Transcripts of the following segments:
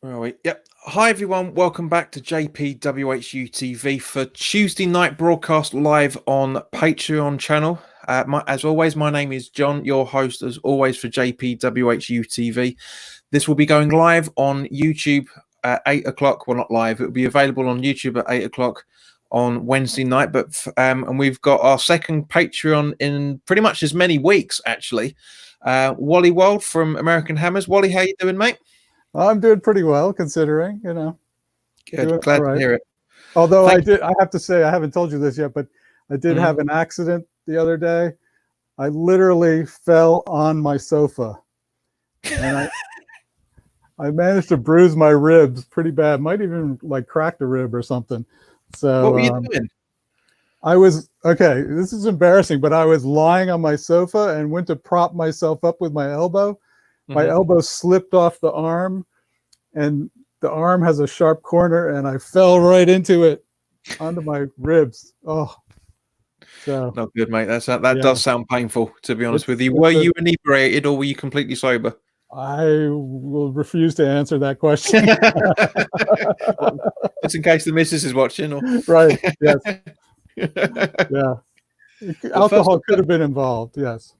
Where are we? Yep. Hi, everyone. Welcome back to JPWHU TV for Tuesday night broadcast live on Patreon channel. As always, my name is John, your host, as always, for JPWHU TV. This will be going live on YouTube at 8 o'clock. Well, not live. It will be available on YouTube at 8 o'clock on Wednesday night. And we've got our second Patreon in pretty much as many weeks, actually. Wally World from American Hammers. Wally, how you doing, mate? I'm doing pretty well, considering, Good. Glad to hear it. Although I have to say, I haven't told you this yet, but I did have an accident the other day. I literally fell on my sofa, and I managed to bruise my ribs pretty bad. Might even like cracked a rib or something. So what were you doing? This is embarrassing, but I was lying on my sofa and went to prop myself up with my elbow. My elbow slipped off the arm, and the arm has a sharp corner, and I fell right into it, onto my ribs. Oh, so not good, mate. That does sound painful, to be honest with you. Were you inebriated or were you completely sober? I will refuse to answer that question. Just in case the missus is watching. Or... Right. Yes. Yeah. Alcohol could have been involved. Yes.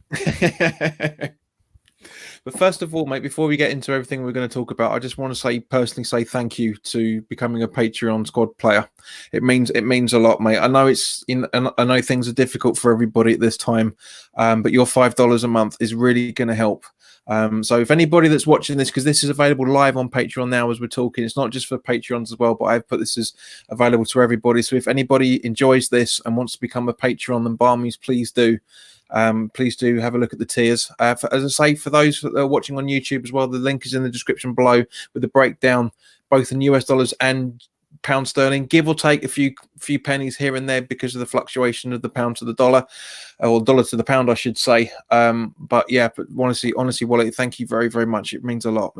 But first of all, mate, before we get into everything we're going to talk about, I just want to personally say thank you to becoming a Patreon squad player. It means a lot, mate. I know I know things are difficult for everybody at this time, but your $5 a month is really going to help. So if anybody that's watching this, because this is available live on Patreon now as we're talking, it's not just for Patreons as well, but I've put this as available to everybody. So if anybody enjoys this and wants to become a Patreon, then by all means, please do. Please do have a look at the tiers. As I say, for those that are watching on YouTube as well, the link is in the description below with the breakdown, both in US dollars and pound sterling, give or take a few pennies here and there because of the fluctuation of the pound to the dollar, or dollar to the pound, I should say. But honestly, Wally, thank you very, very much. It means a lot.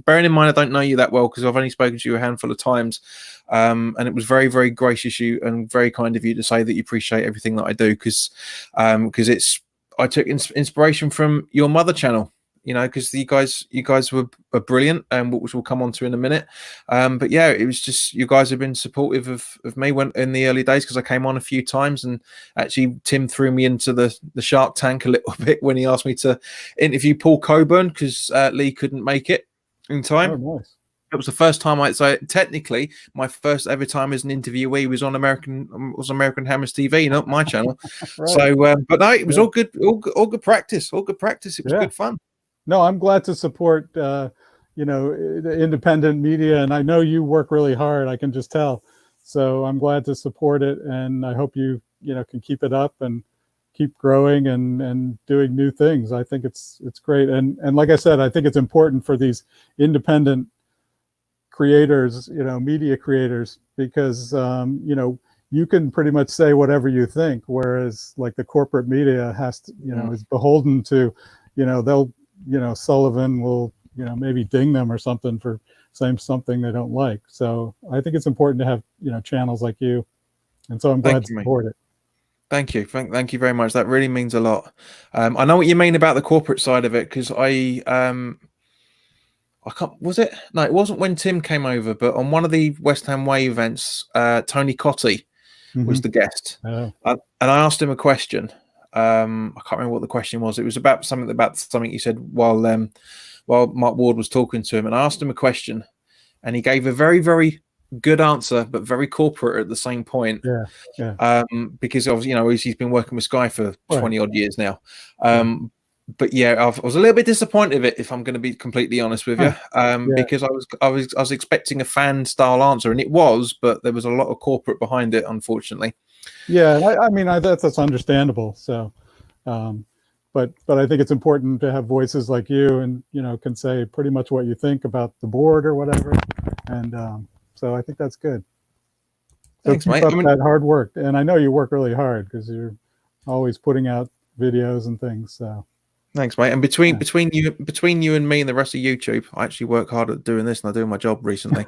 Bearing in mind, I don't know you that well because I've only spoken to you a handful of times, and it was very, very gracious you and very kind of you to say that you appreciate everything that I do because I took inspiration from your mother channel. Because you guys were brilliant, and which we'll come on to in a minute. But yeah, it was just you guys have been supportive of me when in the early days because I came on a few times, and actually Tim threw me into the Shark Tank a little bit when he asked me to interview Paul Coburn because Lee couldn't make it in time. Oh, nice. It was the first time technically my first ever time as an interviewee was on American Hammers TV, not my channel. Right. So, but no, it was all good practice. All good practice. It was good fun. No, I'm glad to support, the independent media, and I know you work really hard. I can just tell. So I'm glad to support it, and I hope you can keep it up and keep growing and doing new things. I think it's great, and like I said, I think it's important for these independent creators, media creators, because you can pretty much say whatever you think, whereas like the corporate media has to, is beholden to, they'll. Sullivan will, maybe ding them or something for saying something they don't like. So I think it's important to have, channels like you. And so I'm glad to support it. Thank you. Thank you very much. That really means a lot. I know what you mean about the corporate side of it because I can't, was it? No, it wasn't when Tim came over, but on one of the West Ham Way events, Tony Cottee was the guest. And I asked him a question. I can't remember what the question was. It was about something he said while Mark Ward was talking to him, and I asked him a question, and he gave a very, very good answer, but very corporate at the same point. Because obviously, he's been working with Sky for 20 odd years now. But yeah, I was a little bit disappointed with it, if I'm going to be completely honest with you, because I was expecting a fan style answer, and it was, but there was a lot of corporate behind it, unfortunately. Yeah, I mean, that's understandable. So, but I think it's important to have voices like you, and can say pretty much what you think about the board or whatever. And so I think that's good. So thanks, mate. That hard work, and I know you work really hard because you're always putting out videos and things. So. Thanks, mate. And between you and me and the rest of YouTube, I actually work hard at doing this, and I'm doing my job recently.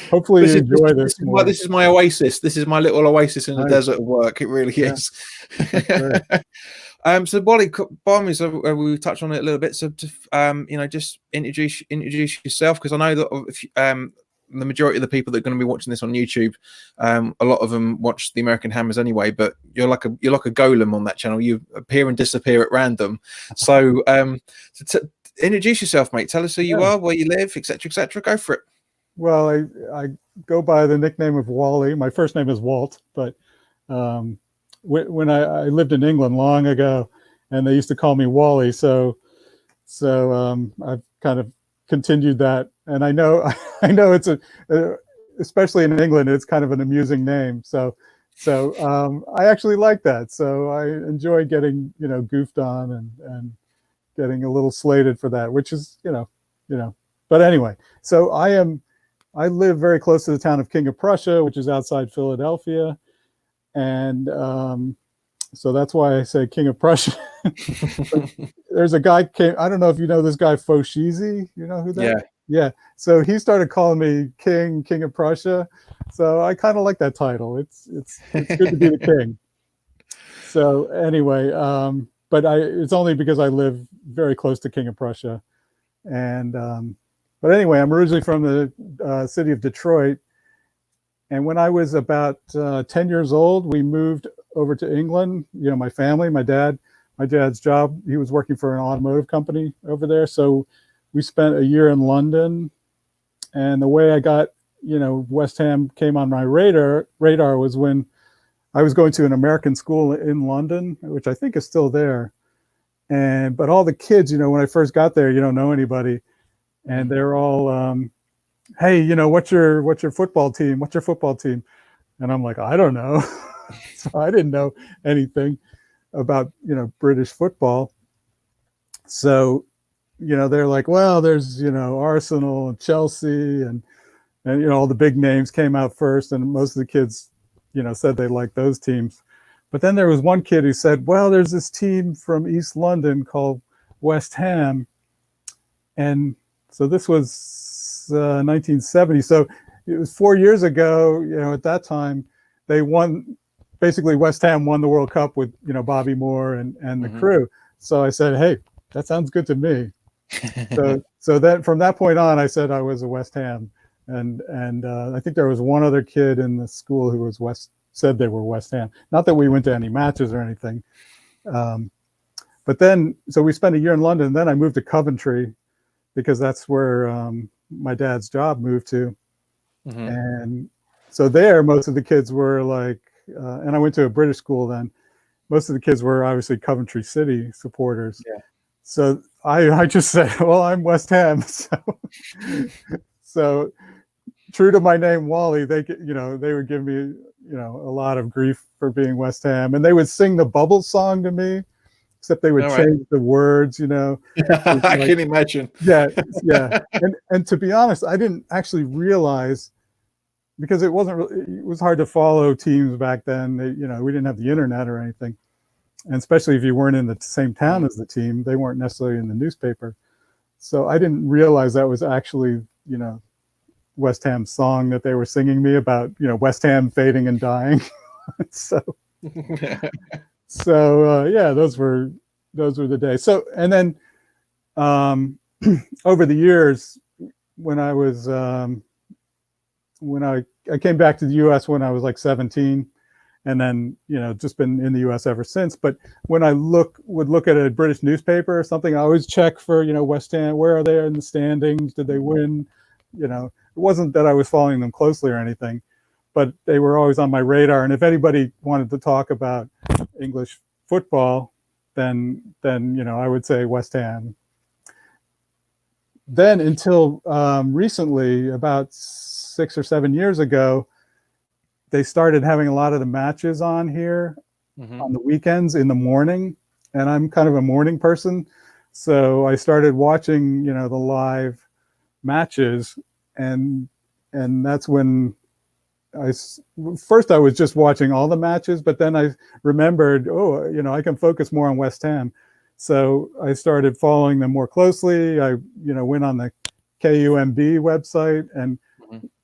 Hopefully you enjoy This this is my more. this is my oasis. This is my little oasis in the Nice. desert of work. It really Yeah, is. that's great. So Wally, by me, so we touched on it a little bit. So, just introduce yourself, because I know that if the majority of the people that are going to be watching this on YouTube, a lot of them watch the American Hammers anyway. But you're like a golem on that channel. You appear and disappear at random. So, introduce yourself, mate. Tell us who you Yeah. are, where you live, etc., etc. Go for it. Well, I go by the nickname of Wally. My first name is Walt, but when I lived in England long ago, and they used to call me Wally, so I've kind of continued that. And I know I know it's especially in England, it's kind of an amusing name. So I actually like that. So I enjoy getting goofed on and getting a little slated for that, which is But anyway, so I live very close to the town of King of Prussia, which is outside Philadelphia, and so that's why I say King of Prussia. There's a guy came. I don't know if you know this guy Foshizi. You know who that? Yeah. Yeah. So he started calling me King of Prussia. So I kind of like that title. It's good to be the king. So anyway, but it's only because I live very close to King of Prussia, and but anyway, I'm originally from the city of Detroit, and when I was about 10 years old, we moved over to England. My family, my dad's job, he was working for an automotive company over there. So we spent a year in London. And the way I got, West Ham came on my radar was when I was going to an American school in London, which I think is still there. But all the kids, when I first got there, you don't know anybody. And they're all, hey, what's your football team? What's your football team? And I'm like, I don't know. So I didn't know anything about, British football. So, they're like, well, there's, Arsenal and Chelsea and all the big names came out first. And most of the kids, said they liked those teams. But then there was one kid who said, well, there's this team from East London called West Ham. And so this was 1970. So it was 4 years ago, at that time, they won. Basically, West Ham won the World Cup with, Bobby Moore and the crew. So I said, hey, that sounds good to me. So that from that point on, I said I was a West Ham. And I think there was one other kid in the school who was said they were West Ham. Not that we went to any matches or anything. But then, so we spent a year in London. And then I moved to Coventry because that's where my dad's job moved to. And so there, most of the kids were like, and I went to a British school then. Most of the kids were obviously Coventry City supporters. Yeah. So I just said, well, I'm West Ham. So true to my name, Wally, they would give me, a lot of grief for being West Ham. And they would sing the Bubbles song to me, except they would change the words, I can imagine. Yeah. And to be honest, I didn't actually realize, because it was hard to follow teams back then. We didn't have the internet or anything. And especially if you weren't in the same town as the team, they weren't necessarily in the newspaper. So I didn't realize that was actually, West Ham's song that they were singing me about, West Ham fading and dying. so yeah, those were the days. So, and then over the years, when I was when I came back to the US when I was like 17, and then just been in the US ever since. But when I would look at a British newspaper or something, I always check for West Ham, where are they in the standings, did they win? It wasn't that I was following them closely or anything, but they were always on my radar. And if anybody wanted to talk about English football, then I would say West Ham. Then until recently, about 6 or 7 years ago, they started having a lot of the matches on here on the weekends in the morning. And I'm kind of a morning person. So I started watching, the live matches. And that's when first I was just watching all the matches, but then I remembered, I can focus more on West Ham. So I started following them more closely. I, went on the KUMB website and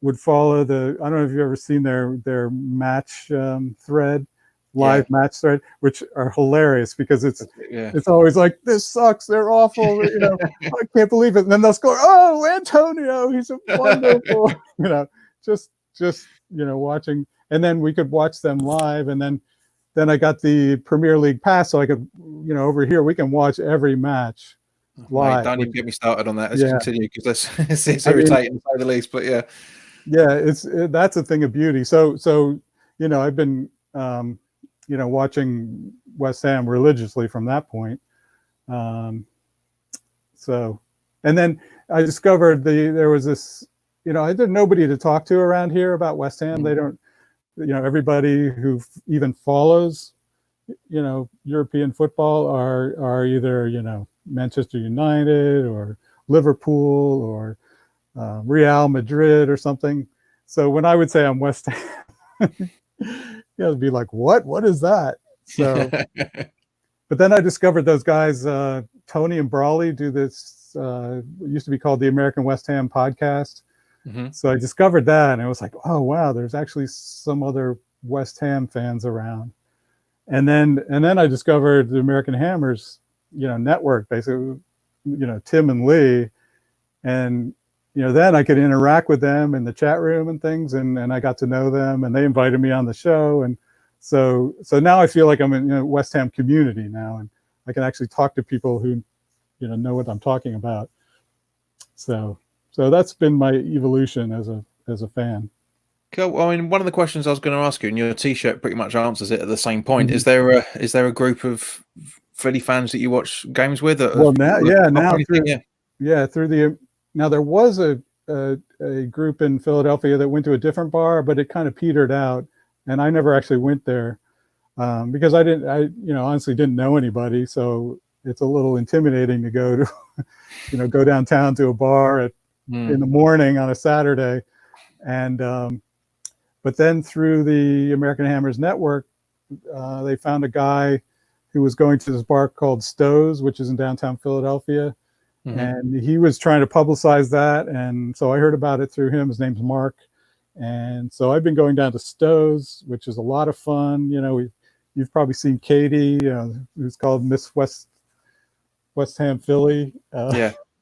would follow the. I don't know if you've ever seen their match thread, live match thread, which are hilarious because it's always like, this sucks, they're awful, I can't believe it. And then they'll score. Oh, Antonio, he's a wonderful, just watching. And then we could watch them live, and then I got the Premier League pass, so I could, over here we can watch every match live. Mate, don't even get me started on that. Let's continue, because it's irritating to say the least. But yeah, that's a thing of beauty. So I've been watching West Ham religiously from that point. And then I discovered there was this, I had nobody to talk to around here about West Ham. They don't, everybody who even follows, European football are either, Manchester United or Liverpool or Real Madrid or something. So when I would say I'm West Ham, it'd be like, what is that? So, but then I discovered those guys, Tony and Brawley, do this, it used to be called the American West Ham podcast. So I discovered that, and it was like, oh wow, there's actually some other West Ham fans around. And then I discovered the American Hammers, network, basically, Tim and Lee, and then I could interact with them in the chat room and things, and I got to know them, and they invited me on the show, and so now I feel like I'm in West Ham community now, and I can actually talk to people who know what I'm talking about. So that's been my evolution as a fan. Cool. Well, I mean, one of the questions I was going to ask you, and your T-shirt pretty much answers it at the same point. Is there a group of Philly fans that you watch games with? Well, now there was a group in Philadelphia that went to a different bar, but it kind of petered out, and I never actually went there because I honestly didn't know anybody, so it's a little intimidating to go to, go downtown to a bar in the morning on a Saturday. And but then through the American Hammers network, they found a guy who was going to this bar called Stowe's, which is in downtown Philadelphia. And he was trying to publicize that, and so I heard about it through him. His name's Mark, and so I've been going down to Stowe's, which is a lot of fun. You've probably seen Katie, who's called Miss West Ham Philly.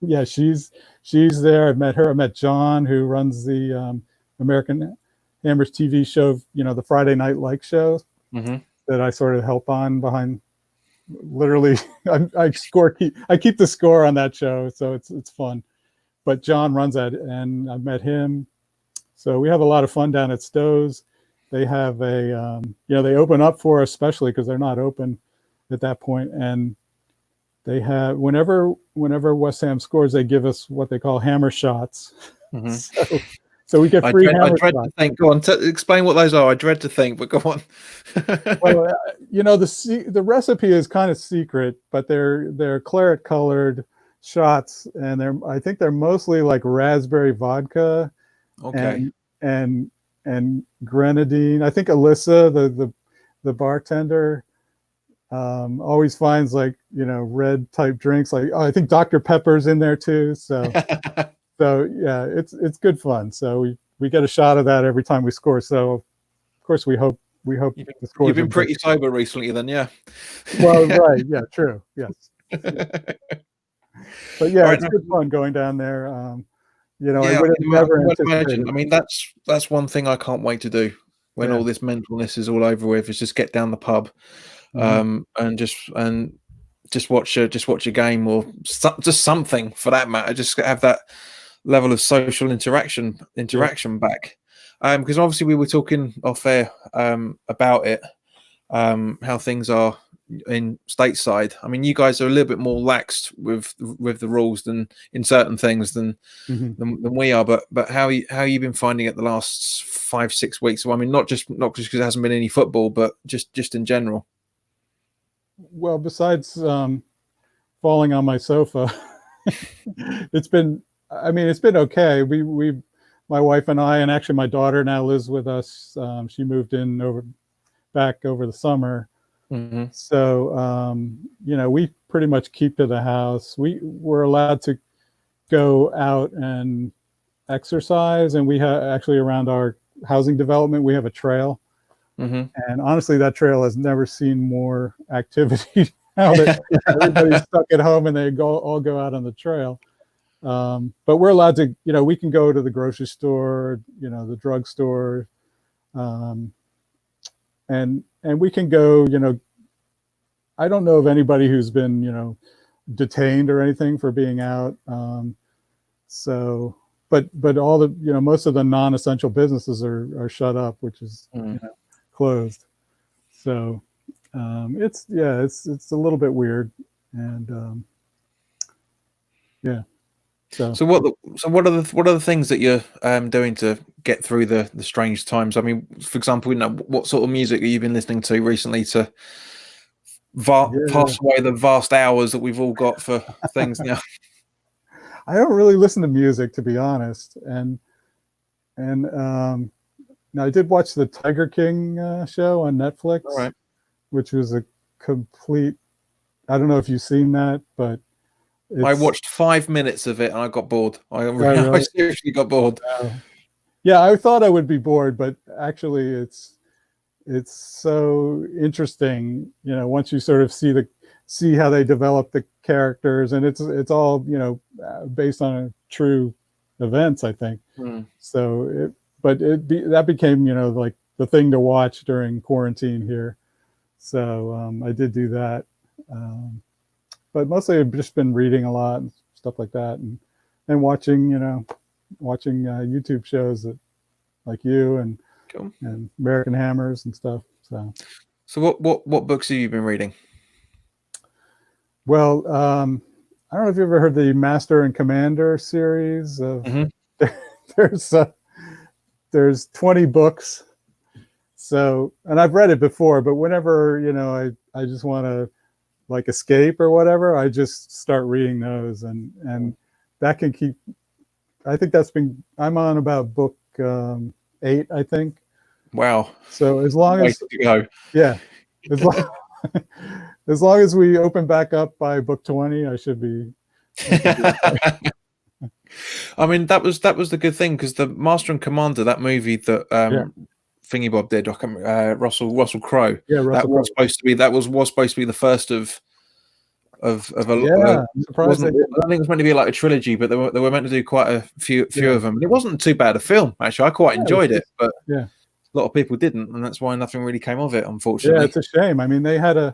Yeah, she's there. I've met her. I met John, who runs the American Hammers TV show, the Friday Night Like show that I sort of help on behind. Literally, I keep the score on that show, so it's fun. But John runs that, and I've met him. So we have a lot of fun down at Stowe's. They have they open up for us, especially because they're not open at that point, and they have whenever West Ham scores, they give us what they call hammer shots. So we get free hammer shots. I dread to think. Go on, explain what those are. I dread to think, but go on. Well, the recipe is kind of secret, but they're claret colored shots, and I think they're mostly like raspberry vodka, and grenadine. I think Alyssa, the bartender, always finds red type drinks. I think Dr. Pepper's in there too. So yeah, it's good fun. So we get a shot of that every time we score. So of course we hope the scores. You've been pretty sober recently, then, yeah. Well, right, yeah, true, yes. But yeah, it's good fun going down there. I would have never anticipated. I mean, that's one thing I can't wait to do when all this mentalness is all over with, is just get down the pub, and just watch a game, or just something for that matter. Just have that level of social interaction back, because obviously we were talking off air about it, how things are in stateside. I mean, you guys are a little bit more laxed with the rules than in certain things than we are. But how you been finding it the last 5-6 weeks? Well, I mean, not just because there hasn't been any football, but just in general. Well, besides falling on my sofa, it's been okay. My wife and I, and actually my daughter now lives with us. She moved in back over the summer. So, we pretty much keep to the house. We're allowed to go out and exercise, and we have actually around our housing development, we have a trail. Mm-hmm. And honestly, that trail has never seen more activity now that everybody's stuck at home and they all go out on the trail. But we're allowed to, we can go to the grocery store, the drugstore, and we can go, I don't know of anybody who's been, detained or anything for being out. But all the, most of the non-essential businesses are shut up, which is, closed. So it's a little bit weird, and yeah. So what are the things that you're doing to get through the strange times? I mean, for example, what sort of music have you been listening to recently to pass away the vast hours that we've all got for things now? I don't really listen to music, to be honest, and now I did watch the Tiger King show on Netflix, All right. which was a complete. I don't know if you've seen that, but I watched 5 minutes of it and I got bored. Really? I seriously got bored. Yeah, I thought I would be bored, but actually, it's so interesting. Once you sort of see how they develop the characters, and it's all based on true events, I think. So that became like the thing to watch during quarantine here. So I did do that. But mostly I've just been reading a lot and stuff like that, and watching YouTube shows that like you and Cool. and American Hammers and stuff. So what books have you been reading? Well, I don't know if you ever heard the Master and Commander series. There's 20 books. So, and I've read it before, but whenever I just want to like escape or whatever, I just start reading those, and that can keep. I think I'm on about book 8, I think. Wow. So as long as yeah, as long as we open back up by book 20, I should be. I mean, that was the good thing, because the Master and Commander, that movie that Thingy Bob did, Russell Crowe. Yeah, that was supposed to be the first of a. I'm surprised I think it was meant to be like a trilogy, but they were meant to do quite a few of them. It wasn't too bad a film, actually. I quite enjoyed it, but a lot of people didn't, and that's why nothing really came of it, unfortunately. Yeah, it's a shame. I mean, they had an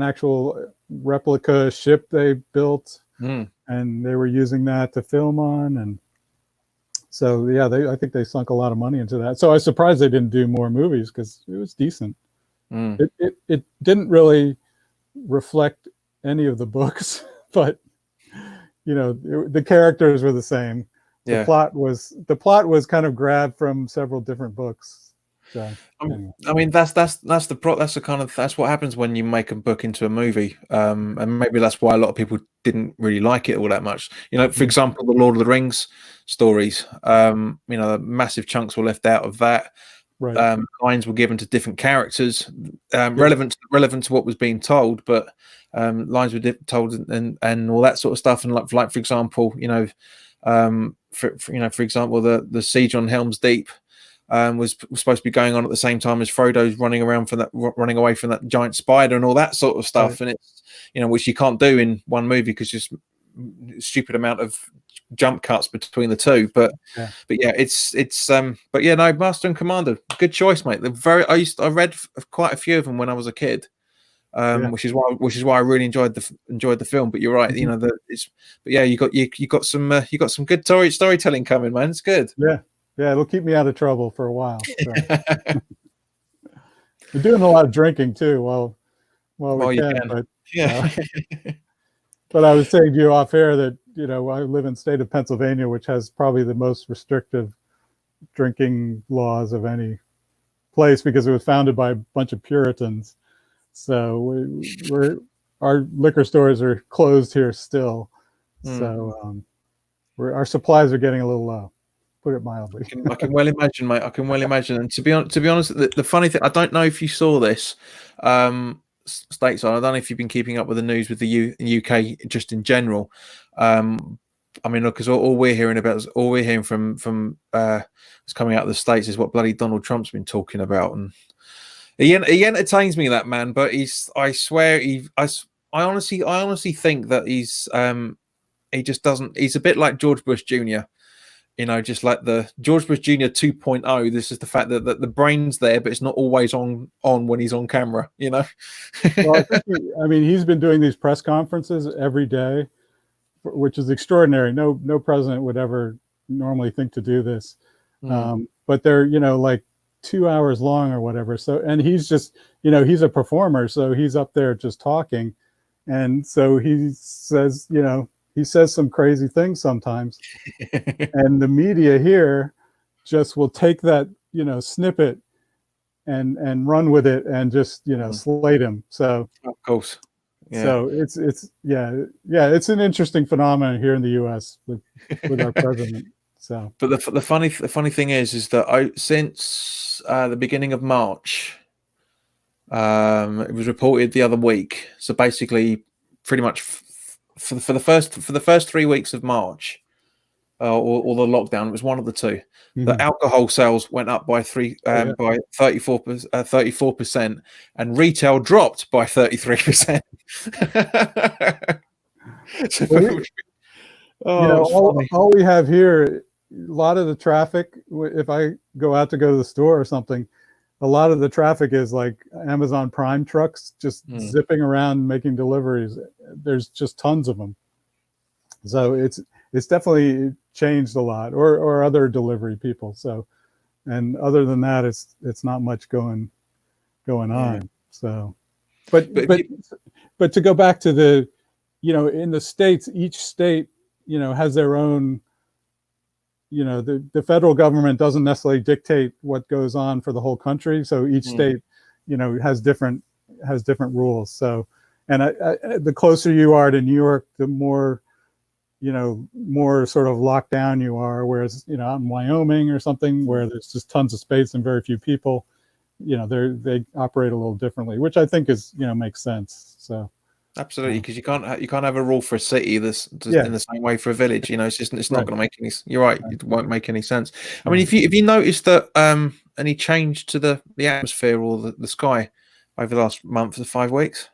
actual replica ship they built, and they were using that to film on, and so I think they sunk a lot of money into that. So I was surprised they didn't do more movies, because it was decent. It didn't really reflect any of the books, but the characters were the same. The plot was kind of grabbed from several different books. So, anyway. I mean, that's what happens when you make a book into a movie, and maybe that's why a lot of people didn't really like it all that much. For example, the Lord of the Rings stories. Massive chunks were left out of that. Right. Lines were given to different characters, relevant to what was being told, but lines were told and all that sort of stuff. And like for example, for example, the siege on Helm's Deep was supposed to be going on at the same time as Frodo's running away from that giant spider and all that sort of stuff. Right. And it's which you can't do in one movie, because just stupid amount of jump cuts between the two. But Master and Commander, good choice, mate. I read quite a few of them when I was a kid, which is why I really enjoyed the film. But you're right, you got some good storytelling coming, man. It's good. Yeah, it'll keep me out of trouble for a while. So. We're doing a lot of drinking too while we can. But but I was saying to you off air that I live in the state of Pennsylvania, which has probably the most restrictive drinking laws of any place, because it was founded by a bunch of Puritans. So our liquor stores are closed here still. So our supplies are getting a little low. Put it mildly. I can well imagine, mate. I can well imagine. And to be honest, the funny thing, I don't know if you saw this, stateside. I don't know if you've been keeping up with the news with the UK just in general, I mean, look, because all we're hearing about, all we're hearing from is coming out of the States is what bloody Donald Trump's been talking about, and he entertains me, that man. But I swear, I honestly think that he just doesn't. He's a bit like George Bush Jr. Just like the George Bush Jr. 2.0. This is the fact that the brain's there, but it's not always on when he's on camera. Well, I mean, he's been doing these press conferences every day, which is extraordinary. No president would ever normally think to do this. But they're, like 2 hours long or whatever. So, and he's just, he's a performer. So he's up there just talking. And so he says, he says some crazy things sometimes. And the media here just will take that, snippet and run with it and just, slate him. So, of course. Yeah. So it's it's an interesting phenomenon here in the U.S. with our president. So, but the funny thing is that since the beginning of March, it was reported the other week. So basically, pretty much for the first 3 weeks of March, or the lockdown, it was one of the two. The alcohol sales went up by 34%, and retail dropped by 33%. All we have here, a lot of the traffic, if I go to the store or something, a lot of the traffic is like Amazon Prime trucks just zipping around making deliveries. There's just tons of them. So it's definitely changed a lot, or other delivery people. So, and other than that, it's not much going on. Yeah. So, but to go back to the, in the States, each state, has their own, the federal government doesn't necessarily dictate what goes on for the whole country. So each state, has different rules. So, and the closer you are to New York, the more, more sort of locked down you are. Whereas, out in Wyoming or something where there's just tons of space and very few people, they operate a little differently, which I think is, makes sense. So. Absolutely, because you can't have a rule for a city that's in the same way for a village. It's not going to make any. You're right, it won't make any sense. I mean, if you noticed that any change to the atmosphere or the sky over the last month to 5 weeks?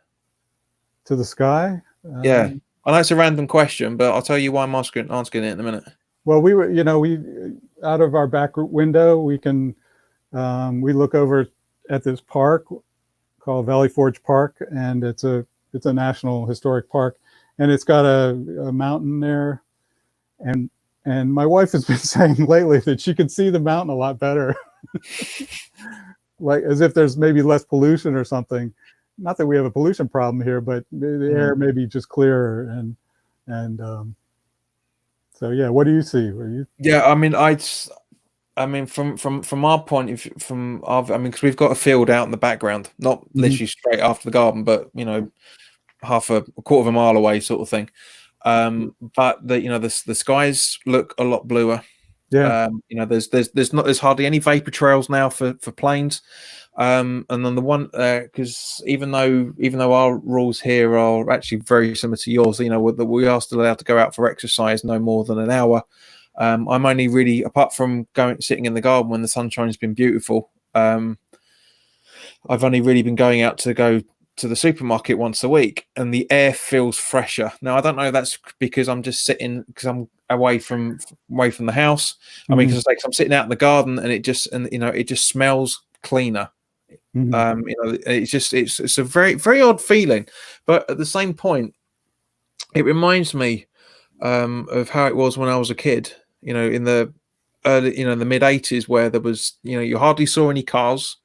To the sky? Yeah, I know it's a random question, but I'll tell you why I'm asking it in a minute. Well, we were, we out of our back window, we can we look over at this park called Valley Forge Park, and it's a national historic park, and it's got a mountain there, and my wife has been saying lately that she can see the mountain a lot better, like as if there's maybe less pollution or something. Not that we have a pollution problem here, but the air may be just clearer, and so yeah. What do you see? Yeah, I mean, from our point of view, because we've got a field out in the background, not literally straight after the garden, but a quarter of a mile away, sort of thing. But the skies look a lot bluer. Yeah. There's hardly any vapor trails now for planes. And then the one, because even though our rules here are actually very similar to yours, that we are still allowed to go out for exercise no more than an hour. I'm only really, apart from sitting in the garden when the sunshine's been beautiful, I've only really been going out to go to the supermarket once a week, and the air feels fresher. Now, I don't know if that's because I'm just sitting, because I'm away from the house. I mean, because I'm sitting out in the garden, and it just smells cleaner. It's a very, very odd feeling, but at the same point, it reminds me of how it was when I was a kid. In the early, the mid 80s, where there was, you hardly saw any cars,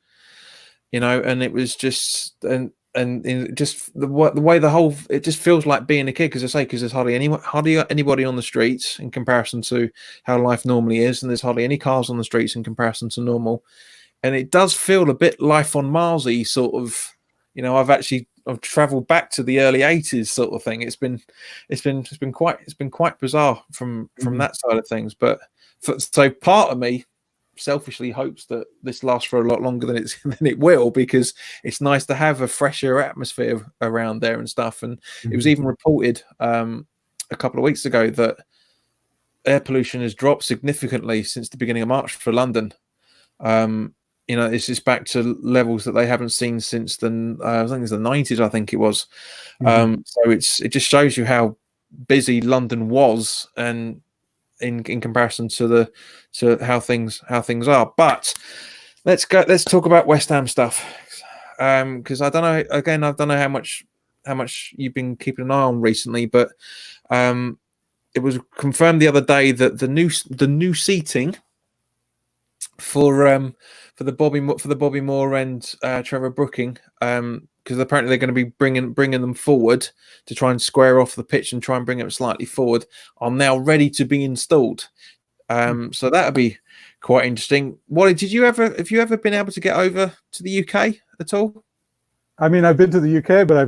and it was just and just the way it just feels like being a kid, because there's hardly anybody on the streets in comparison to how life normally is, and there's hardly any cars on the streets in comparison to normal, and it does feel a bit life on Marsy sort of. I've traveled back to the early 80s sort of thing. It's been quite bizarre from that side of things, but so part of me selfishly hopes that this lasts for a lot longer than it will, because it's nice to have a fresher atmosphere around there and stuff. And it was even reported a couple of weeks ago that air pollution has dropped significantly since the beginning of March for London. This is back to levels that they haven't seen since I think it's the 90s. I think it was. So it just shows you how busy London was, and in comparison to how things are. But let's talk about West Ham stuff, because I don't know. Again, I don't know how much you've been keeping an eye on recently, but it was confirmed the other day that the new seating for the Bobby Moore and Trevor Brooking, because apparently they're going to be bringing them forward to try and square off the pitch and try and bring it slightly forward, are now ready to be installed. So that'll be quite interesting. Wally, have you ever been able to get over to the UK at all? I mean, I've been to the UK, but I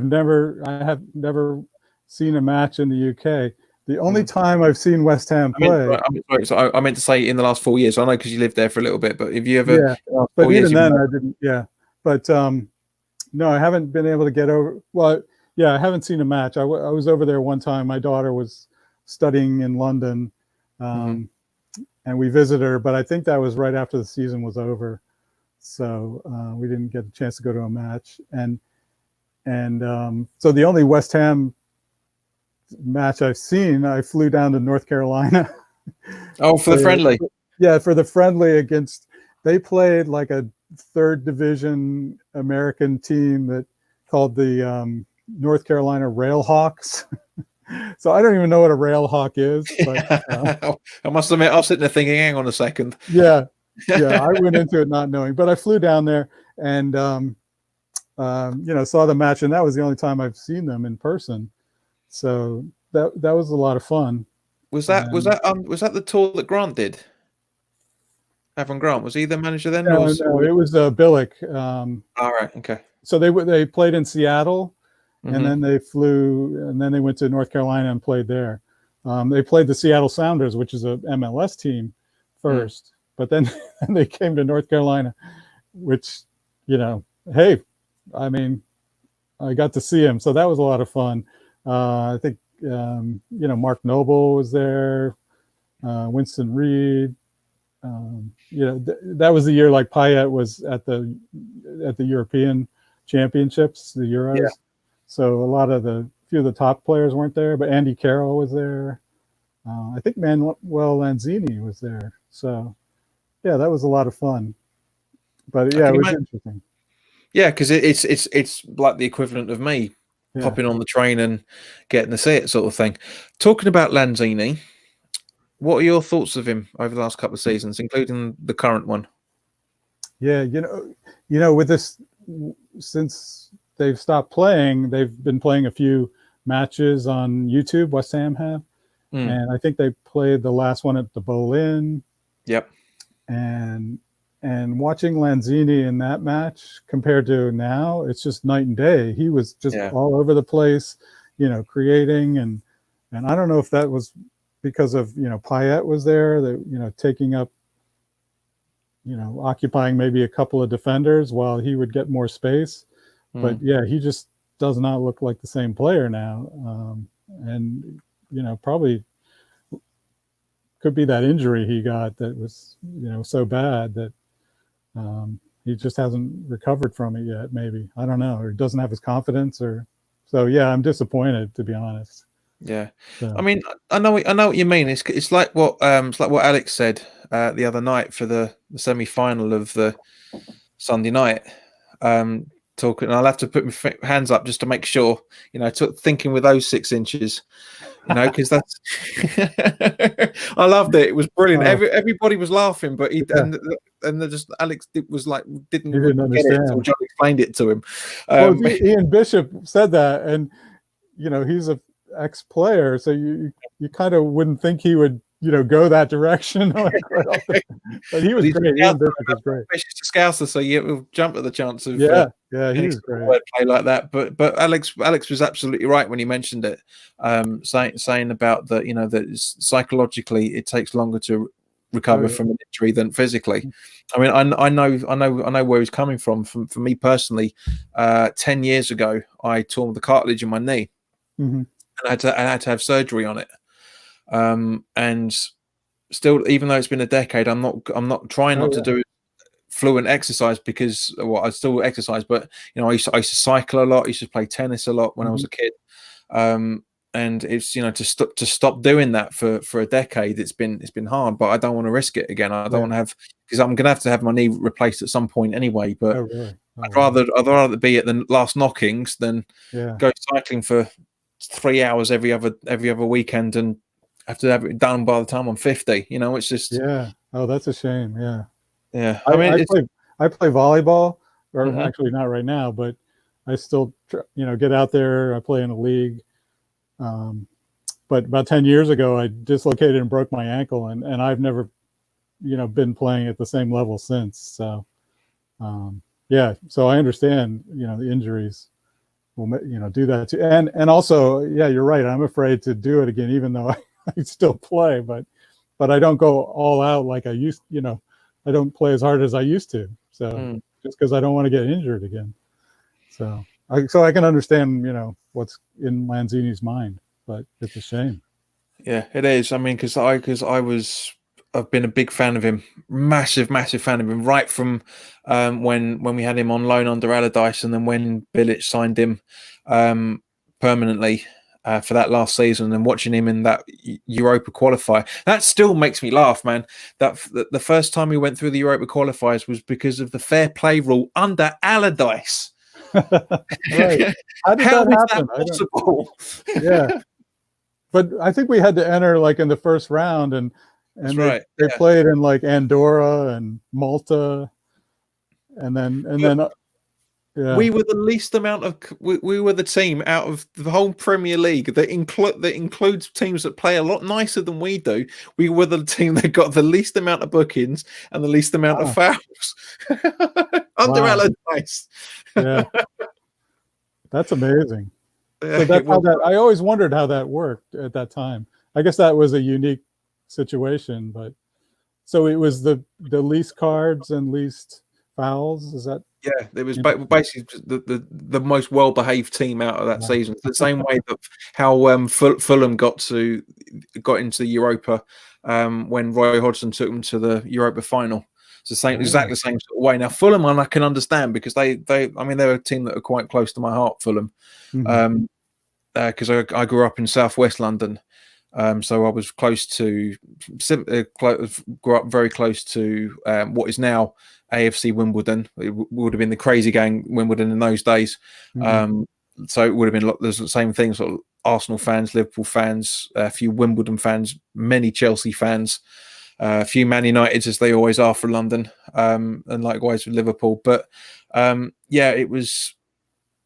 have never seen a match in the UK. The only time I've seen West Ham play. I meant to say in the last 4 years. I know because you lived there for a little bit, but if you ever, yeah, but even then I didn't. Yeah, but no, I haven't been able to get over. Well, yeah, I haven't seen a match. I was over there one time. My daughter was studying in London, and we visited her. But I think that was right after the season was over, so we didn't get a chance to go to a match. And so the only West Ham match I've seen, I flew down to North Carolina. Oh, for the friendly. Yeah, for the friendly against. They played like a third division American team that called the North Carolina Railhawks. So I don't even know what a Railhawk is. But, I must admit, I was sitting there thinking, hang on a second. Yeah, I went into it not knowing, but I flew down there and saw the match, and that was the only time I've seen them in person. So that was a lot of fun. Was that the tour that Grant did? Avon Grant, was he the manager then? No, it was Billick. All right, okay. So they played in Seattle, and then they flew, and then they went to North Carolina and played there. They played the Seattle Sounders, which is a MLS team first, but then they came to North Carolina, which, hey, I mean, I got to see him, so that was a lot of fun. I think Mark Noble was there, Winston Reed. That was the year like Payet was at the European Championships, the Euros. Yeah. So a few of the top players weren't there, but Andy Carroll was there. I think Manuel Lanzini was there. So yeah, that was a lot of fun. But yeah, it was interesting. Yeah, because it's like the equivalent of me popping on the train and getting to see it, sort of thing. Talking about Lanzini, what are your thoughts of him over the last couple of seasons, including the current one? Yeah, with this, since they've stopped playing, they've been playing a few matches on YouTube. West Ham have, and I think they played the last one at the Boleyn. Yep. And watching Lanzini in that match compared to now, it's just night and day. He was just all over the place, creating, and I don't know if that was because of Payet was there, that taking up, occupying maybe a couple of defenders while he would get more space. But yeah, he just does not look like the same player now, and probably could be that injury he got that was so bad that he just hasn't recovered from it yet. Maybe, I don't know, or doesn't have his confidence, or so. Yeah, I'm disappointed, to be honest. Yeah, so. I mean, I know what you mean. It's like what Alex said the other night for the semi-final of the Sunday night. Talking, I'll have to put my hands up just to make sure. Thinking with those 6 inches. Because that's. I loved it. It was brilliant. Everybody was laughing, but Alex didn't get it until John explained it to him. Ian Bishop said that, and he's a ex-player, so you kind of wouldn't think he would go that direction. But he was great. Ian Bishop was great. He's a Scouser, so we'll jump at the chance of he was great. Play like that. But Alex was absolutely right when he mentioned it, saying about that psychologically it takes longer to recover from an injury than physically. I mean, I know where he's coming from. For me personally, 10 years ago, I tore the cartilage in my knee, and I had to have surgery on it. And still, even though it's been a decade, I'm not trying Oh not to yeah. do fluent exercise because I still exercise, but I used to cycle a lot. I used to play tennis a lot when I was Mhm. a kid. Um, and it's to stop doing that for a decade. It's been hard, but I don't want to risk it again. I don't Yeah. want to have because I'm gonna have to have my knee replaced at some point anyway. But Oh really? Oh I'd wow. rather I'd rather be at the last knockings than Yeah. go cycling for 3 hours every other weekend and have to have it done by the time I'm 50. It's just Yeah. Oh, that's a shame. Yeah. yeah. I, I mean, I it's play I play volleyball, or mhm. actually not right now, but I still get out there. I play in a league. Um, but about 10 years ago, I dislocated and broke my ankle, and I've never been playing at the same level since. So yeah, so I understand the injuries will do that too, and also yeah, you're right. I'm afraid to do it again, even though I still play, but I don't go all out like I used. I don't play as hard as I used to. So Mm. just because I don't want to get injured again. So I can understand what's in Lanzini's mind, but it's a shame. Yeah, it is. I mean, I've been a big fan of him, massive, massive fan of him, right from when we had him on loan under Allardyce, and then when Bilic signed him permanently for that last season, and watching him in that Europa qualifier, that still makes me laugh, man. The first time we went through the Europa qualifiers was because of the fair play rule under Allardyce. Right. How did How that is that happen? I don't. possible? Yeah, but I think we had to enter like in the first round, and That's and they right. they Yeah. played in like Andorra and Malta, and then yeah. We were the least amount of we were the team out of the whole Premier League that includes teams that play a lot nicer than we do. We were the team that got the least amount of bookings and the least amount of Wow. fouls under Wow. Allardyce. Yeah, that's amazing. So It that's how was. that. I always wondered how that worked at that time. I guess that was a unique situation, but so it was the least cards and least fouls. Is that Yeah, it was interesting? basically just the most well behaved team out of that Wow. season. The same way that how Fulham got into the Europa when Roy Hodgson took them to the Europa final. It's the same, exactly Oh. the same sort of way. Now Fulham, I can understand because I mean, they're a team that are quite close to my heart. Fulham, Mhm. because I grew up in southwest London. So I was close to, grew up very close to what is now AFC Wimbledon. It would have been the Crazy Gang Wimbledon in those days. Mhm. Um, so it would have been there's the same thing, sort of Arsenal fans, Liverpool fans, a few Wimbledon fans, many Chelsea fans, a few Man Uniteds as they always are for London, and likewise with Liverpool. But yeah, it was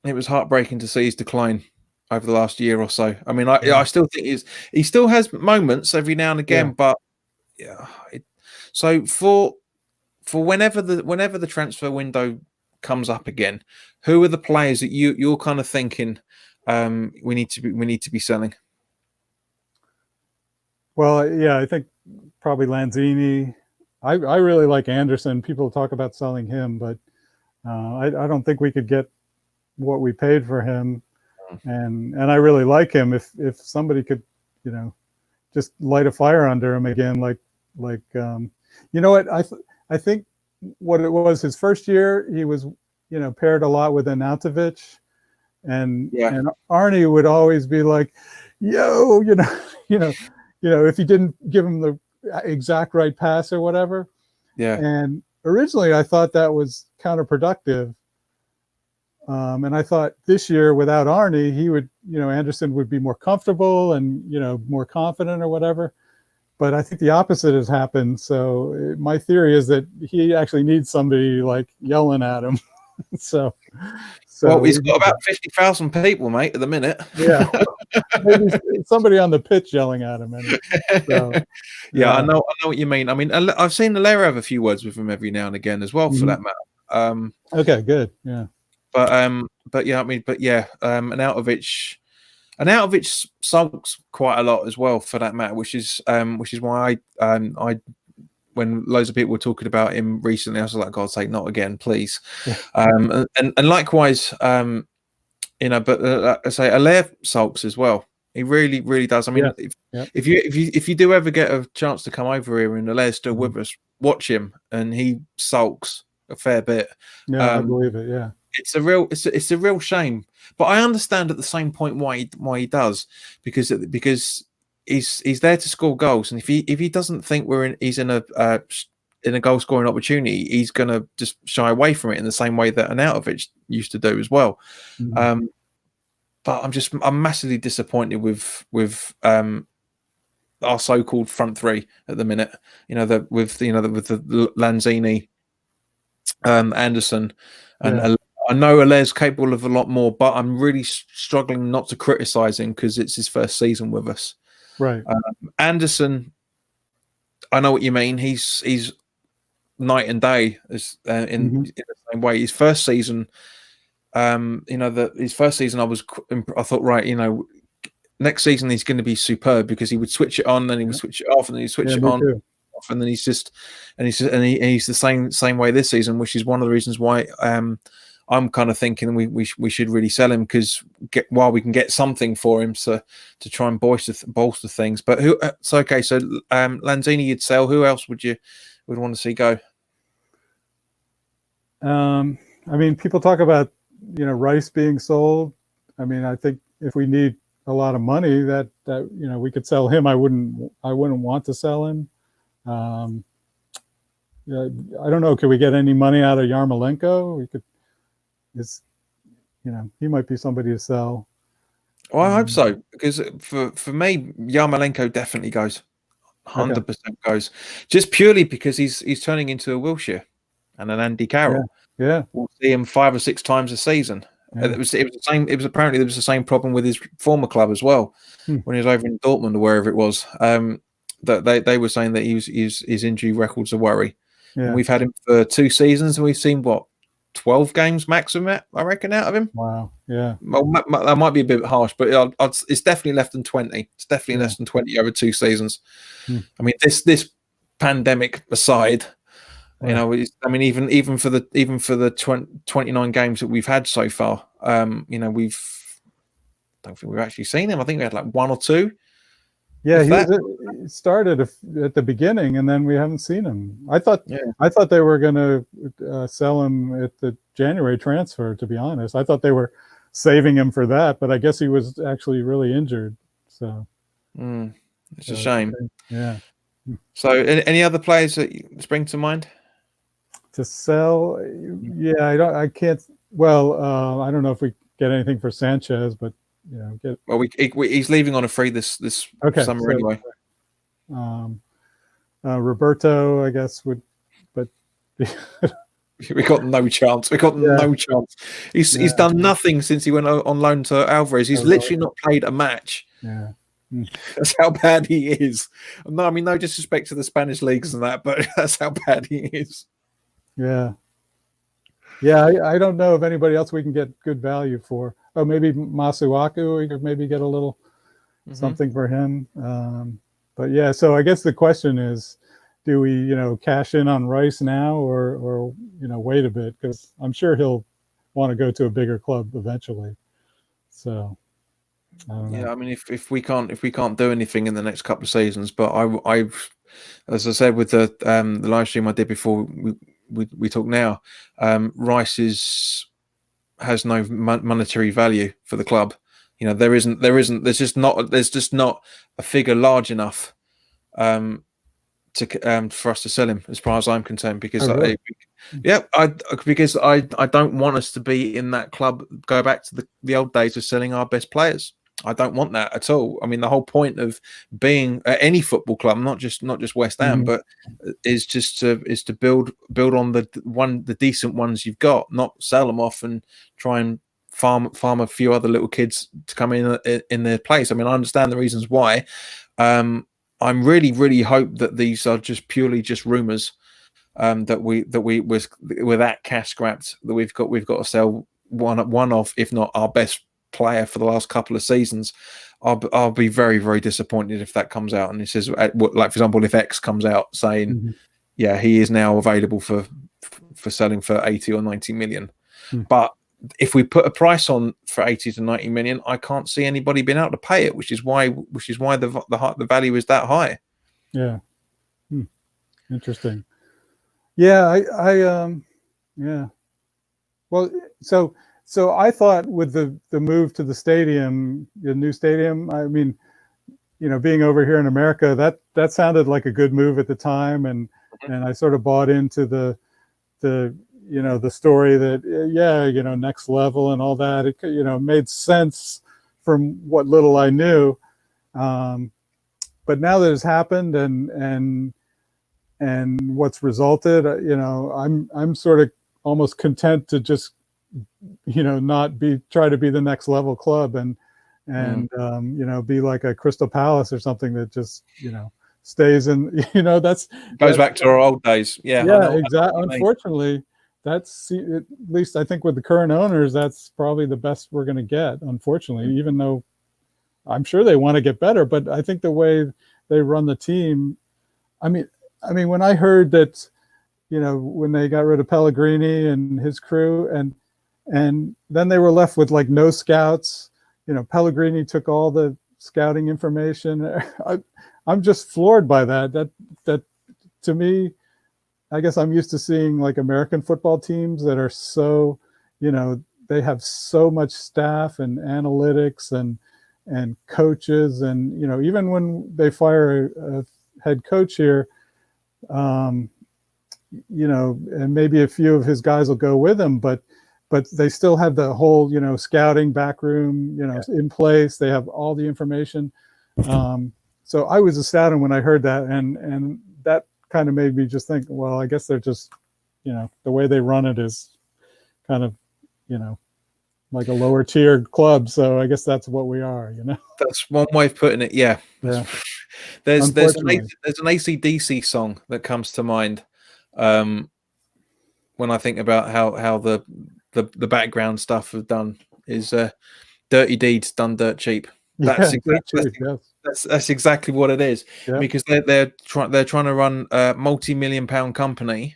heartbreaking to see his decline over the last year or so. I mean, I Yeah. still think he still has moments every now and Yeah. again, but yeah. So for whenever the transfer window comes up again, who are the players that you're kind of thinking we need to be selling? Well, yeah, I think probably Lanzini. I really like Anderson. People talk about selling him, but I don't think we could get what we paid for him, and I really like him. If somebody could, you know, just light a fire under him again, like you know what I think what it was his first year, he was paired a lot with Anautovic, Yeah, and Arnie would always be like, yo, you know, if he didn't give him the exact right pass or whatever. yeah. And originally, I thought that was counterproductive. And I thought this year without Arnie, he would, Anderson would be more comfortable and, more confident or whatever. But I think the opposite has happened. So my theory is that he actually needs somebody like yelling at him. so, Well, so he's got about 50,000 people, mate, at the minute. yeah, maybe somebody on the pitch yelling at him. Anyway. So Yeah, I yeah. know what you mean. I mean, I've seen Alera have a few words with him every now and again as well, for Mm-hmm. that matter. Okay, good. Yeah. But yeah, I mean, but yeah, Arnautovic sulks quite a lot as well, for that matter, which is why I when loads of people were talking about him recently, I was like, God's sake, not again, please. Yeah. And likewise, but I say Alaire sulks as well. He really, really does. I mean, Yes. Yep. if you do ever get a chance to come over here and Alaire's still Mhm. with us, watch him, and he sulks a fair bit. Yeah, I believe it. Yeah. It's a real shame, but I understand at the same point why he does, because he's there to score goals, and if he doesn't think he's in a goal scoring opportunity, he's gonna just shy away from it in the same way that Arnautovic used to do as well. Mhm. Um, but I'm massively disappointed with our so-called front three at the minute. With the Lanzini, Anderson, and Yeah. I know Alaire's capable of a lot more, but I'm really struggling not to criticise him because it's his first season with us. Right. Anderson, I know what you mean. He's night and day in Mhm. the same way. His first season, his first season, I thought, right, next season he's going to be superb because he would switch it on, then he would Yeah. switch it off, and then he'd switch Yeah, it me on, too. off, and then he's the same way this season, which is one of the reasons why I'm kind of thinking we should really sell him because while we can get something for him to try and bolster things. But so Lanzini you'd sell. Who else would want to see go? I mean, people talk about, Rice being sold. I mean, I think if we need a lot of money, that we could sell him. I wouldn't want to sell him. Um, yeah, I don't know. Could we get any money out of Yarmolenko? We could. It's he might be somebody to sell. Well, I hope so because for me, Yarmolenko definitely goes. Okay. 100% goes, just purely because he's turning into a Wilshere and an Andy Yeah. Carroll. Yeah. We'll see him 5 or 6 times a season. Yeah. It was the same. It was apparently there was the same problem with his former club as well when he was over in Dortmund or wherever it was. That they were saying that his injury record's a worry. Yeah. And we've had him for 2 seasons, and we've seen 12 games maximum, I reckon, out of him. Wow. Yeah. Well, that might be a bit harsh, but it's definitely less than 20. It's definitely Yeah. less than 20 over 2 seasons. Hmm. I mean, this pandemic aside, Right. I mean, even for the 29 games that we've had so far, don't think we've actually seen him. I think we had like 1 or 2. Yeah, he started at the beginning, and then we haven't seen him. I thought they were going to sell him at the January transfer. To be honest, I thought they were saving him for that, but I guess he was actually really injured. So it's a shame. Yeah. So, any other players that spring to mind to sell? Yeah, I can't. Well, I don't know if we get anything for Sanchez, but. Well, he's leaving on a free this summer anyway. Roberto, I guess, would, but we got no chance. We got no chance. He's done nothing since he went on loan to Alvarez. He's literally not played a match. Yeah, that's how bad he is. No, I mean no disrespect to the Spanish leagues and that, but that's how bad he is. Yeah. I don't know of anybody else we can get good value for. Oh, maybe Masuaku. We could maybe get a little something for him. But yeah, so I guess the question is, do we, cash in on Rice now or wait a bit? Because I'm sure he'll want to go to a bigger club eventually. So, I don't know. I mean, if we can't do anything in the next couple of seasons, but I've, as I said with the live stream I did before we talk now, Rice has no monetary value for the club. There's just not a figure large enough for us to sell him, as far as I'm concerned, because because I don't want us to be in that club, go back to the old days of selling our best players. I don't want that at all. I mean, the whole point of being at any football club, not just West Ham, but is to build on the decent ones you've got, not sell them off and try and farm a few other little kids to come in their place. I mean, I understand the reasons why. I'm really hope that these are just purely rumors. That we're that cash scrapped that we've got to sell one of, if not our best player for the last couple of seasons. I'll be very, very disappointed if that comes out and it says, like, for example, if X comes out saying he is now available for selling for 80 or 90 million. But if we put a price on for 80 to 90 million, I can't see anybody being able to pay it, which is why the value is that high. Yeah. Interesting. Yeah. Yeah. Well, so I thought with the move to the stadium, the new stadium, I mean, being over here in America, that sounded like a good move at the time. And I sort of bought into the the story that, next level and all that. It made sense from what little I knew. But now that it's happened and what's resulted, I'm sort of almost content to just, not try to be the next level club and be like a Crystal Palace or something that just, stays in, that's Goes back to our old days. Yeah, yeah, exactly. Unfortunately, that's, at least I think with the current owners, that's probably the best we're going to get, unfortunately, even though I'm sure they want to get better. But I think the way they run the team, I mean, when I heard that, when they got rid of Pellegrini and his crew, and then they were left with like no scouts, Pellegrini took all the scouting information. I'm just floored by that. That to me, I guess I'm used to seeing like American football teams that are so, they have so much staff and analytics and coaches, and even when they fire a head coach here, and maybe a few of his guys will go with him, but they still have the whole, scouting backroom, in place. They have all the information. So I was astounded when I heard that, and that kind of made me just think, well, I guess they're just, the way they run it is kind of, like a lower tier club. So I guess that's what we are, That's one way of putting it. Yeah. Yeah. There's an AC/DC song that comes to mind when I think about how the background stuff have done is dirty deeds done dirt cheap. That's exactly what it is. Yeah. Because they're trying to run a multi-million-pound company.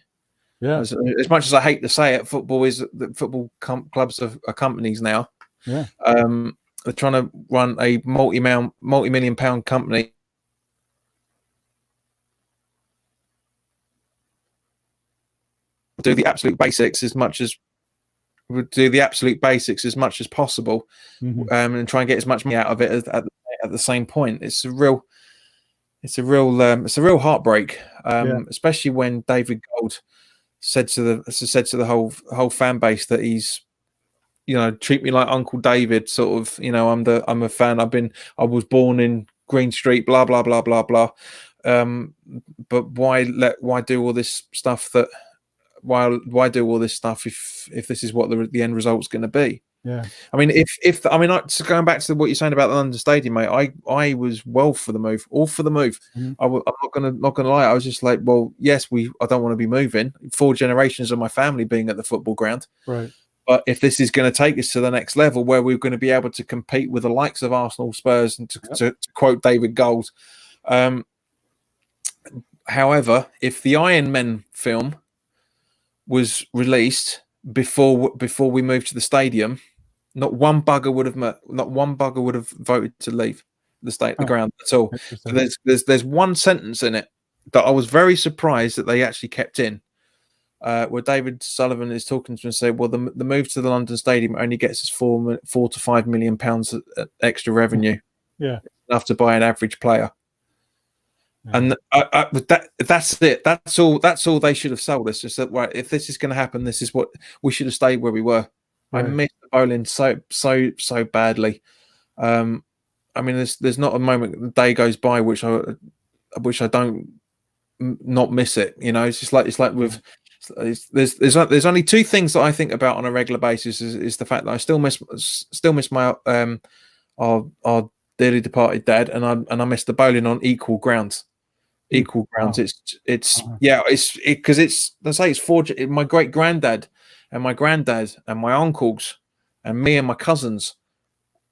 Yeah. As much as I hate to say it, football clubs are companies now. Yeah. They're trying to run a multi-million-pound company. Do the absolute basics as much as possible, and try and get as much money out of it at the same point. It's a real heartbreak, especially when David Gold said to the whole fan base that he's, treat me like Uncle David, sort of, I'm a fan. I was born in Green Street, blah blah blah blah blah. But why do all this stuff that? Why do all this stuff if this is what the end result's going to be? Yeah. I mean, so going back to what you're saying about the London Stadium, mate, I was all for the move. Mm-hmm. I'm not gonna lie. I was just like, well, yes, I don't want to be moving. 4 generations of my family being at the football ground. Right. But if this is going to take us to the next level, where we're going to be able to compete with the likes of Arsenal, Spurs, and to quote David Gold, however, if the Iron Men film was released before we moved to the stadium, not one bugger would have voted to leave the ground at all. So there's one sentence in it that I was very surprised that they actually kept in, where David Sullivan is talking to him and say, well, the move to the London Stadium only gets us £4 to £5 million extra revenue. Yeah, enough to buy an average player. And that's it. That's all they should have sold us. Just that, right, if this is going to happen, this is what we should have stayed where we were. Right. I missed the bowling so badly. I mean, there's not a moment the day goes by which I don't not miss it. It's like with there's only 2 things that I think about on a regular basis is the fact that I still miss my our dearly departed dad, and I miss the bowling on equal grounds. Wow. It's because let's say it's 4. My great granddad and my granddad and my uncles and me and my cousins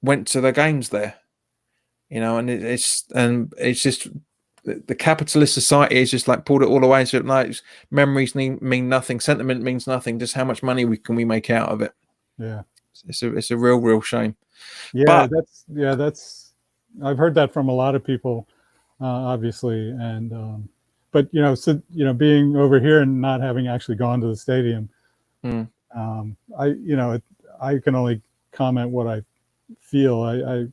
went to the games there, and it's just the capitalist society is just like pulled it all away. So like memories mean nothing, sentiment means nothing. Just how much money can we make out of it? Yeah. It's a real shame. Yeah, But that's I've heard that from a lot of people, obviously, and but so being over here and not having actually gone to the stadium, mm, I can only comment what I feel. And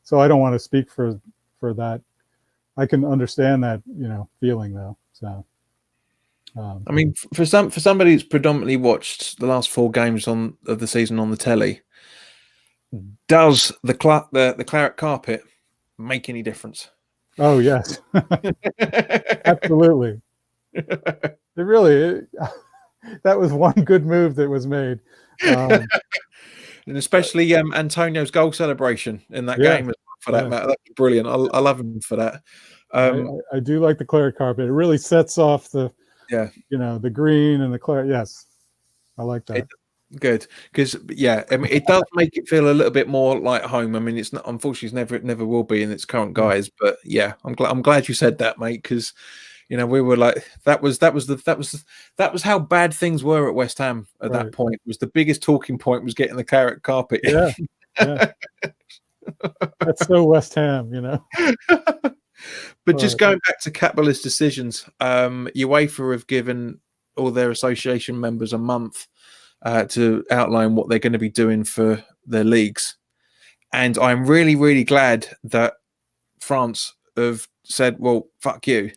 so I don't want to speak for that. I can understand that feeling though. So I mean, for somebody who's predominantly watched the last 4 games of the season on the telly, does the claret carpet make any difference? oh yes, absolutely. It really that was one good move that was made. And especially Antonio's goal celebration in that Yeah, game for that yeah. matter. That was brilliant. I love him for that. I do like the claret carpet. It really sets off the Yeah, the green and the claret. Yes, I like it, that. good because I mean, it does make it feel a little bit more like home. I mean, it's not, unfortunately, it never will be in its current Yeah, guise. But yeah, I'm glad you said that, mate, because we were like that was how bad things were at West Ham at that right. point. It was the biggest talking point was getting the claret carpet. Yeah, yeah. That's so West Ham, But just But going back to capitalist decisions, UEFA have given all their association members a month to outline what they're going to be doing for their leagues. And I'm really glad that France have said, well, fuck you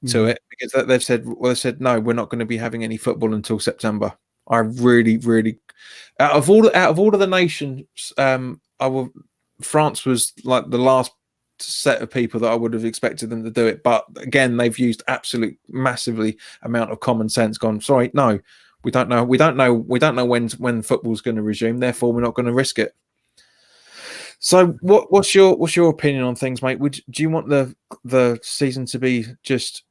to it, because they've said, no, we're not going to be having any football until September. I really, out of all of the nations, France was like the last set of people that I would have expected them to do it. But again, they've used absolute massively amount of common sense. Gone, sorry, no, we don't know when football's going to resume. Therefore, we're not going to risk it. So, what's your opinion on things, mate? Do you want the season to be just